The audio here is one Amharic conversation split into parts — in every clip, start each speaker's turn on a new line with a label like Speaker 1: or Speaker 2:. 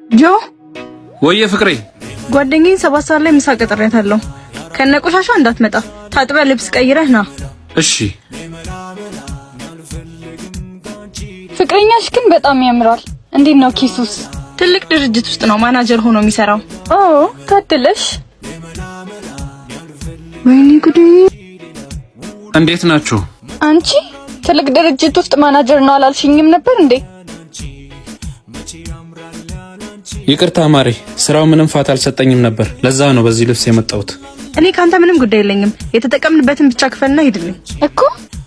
Speaker 1: ጆ
Speaker 2: ወየ ፍቅሬ
Speaker 1: ጓደኛዬ 7 ሰዓት ላይ ምሳ ቀጥሬያታለሁ። ከነቆሻሻ እንዳትመጣ ታጥበ ልብስ ቀይረህ ና።
Speaker 2: እሺ።
Speaker 3: ፍቅረኛሽ ግን በጣም ያምራል። እንዴት ነው ኪሱስ?
Speaker 1: ትልቅ ድርጅት ውስጥ ነው ማናጀር ሆኖ የሚሰራው።
Speaker 3: ኦ ታድለሽ።
Speaker 1: ወይኔ ጉዴ!
Speaker 2: እንዴት ናችሁ?
Speaker 3: አንቺ ትልቅ ድርጅት ውስጥ ማናጀር ነው አላልሽኝም ነበር እንዴ?
Speaker 2: ይቅርታ ማሪ፣ ስራው ምንም ፋታ አልሰጠኝም ነበር። ለዛ ነው በዚህ ልብስ የመጣሁት።
Speaker 1: እኔ ካንተ ምንም ጉዳይ የለኝም። የተጠቀምንበትን ብቻ ክፈልና ሂድልኝ
Speaker 3: እኮ።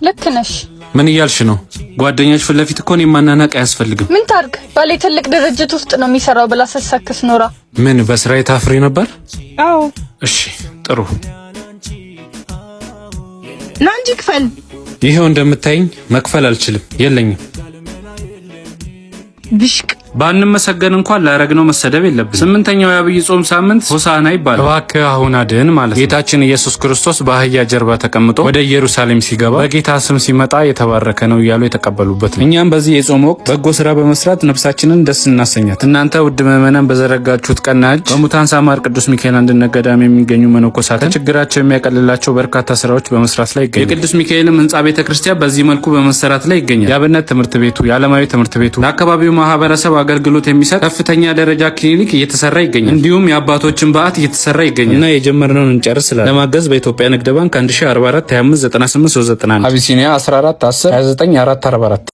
Speaker 3: ልክ ነሽ።
Speaker 2: ምን እያልሽ ነው? ጓደኛሽ ፊት ለፊት እኮ እኔን ማናናቅ አያስፈልግም።
Speaker 3: ምን ታርግ? ባሌ ትልቅ ድርጅት ውስጥ ነው የሚሰራው ብላ ስትሰክስ ኖራ።
Speaker 2: ምን በስራዬ ታፍሪ ነበር?
Speaker 1: አዎ።
Speaker 2: እሺ ጥሩ።
Speaker 1: ና እንጂ ክፈል።
Speaker 2: ይሄው እንደምታይኝ መክፈል አልችልም፣ የለኝም።
Speaker 1: ብሽቅ
Speaker 2: ባንመሰገን እንኳን ላረግነው መሰደብ የለብን። 8ኛው የአብይ ጾም ሳምንት ሆሳዕና ይባላል። እባክህ አሁን አድን ማለት ነው። ጌታችን ኢየሱስ ክርስቶስ በአህያ ጀርባ ተቀምጦ ወደ ኢየሩሳሌም ሲገባ በጌታ ስም ሲመጣ የተባረከ ነው እያሉ የተቀበሉበት ነው። እኛም በዚህ የጾም ወቅት በጎ ስራ በመስራት ነፍሳችንን ደስ እናሰኛት። እናንተ ውድ ምዕመናን በዘረጋችሁት ቀና እጅ በሙታን ሳማር ቅዱስ ሚካኤል አንድነት ገዳም የሚገኙ መነኮሳትን ችግራቸው የሚያቀልላቸው በርካታ ስራዎች በመስራት ላይ ይገኛል። የቅዱስ ሚካኤልም ህንጻ ቤተክርስቲያን በዚህ መልኩ በመሰራት ላይ ይገኛል። የአብነት ትምህርት ቤቱ፣ የዓለማዊ ትምህርት ቤቱ፣ ለአካባቢው ማህበረሰብ አገልግሎት የሚሰጥ ከፍተኛ ደረጃ ክሊኒክ እየተሰራ ይገኛል። እንዲሁም የአባቶችን በዓት እየተሰራ ይገኛል እና የጀመርነውን እንጨርስ ስላለ ለማገዝ በኢትዮጵያ ንግድ ባንክ 1044 25 98 391 አቢሲኒያ 14 10 29 444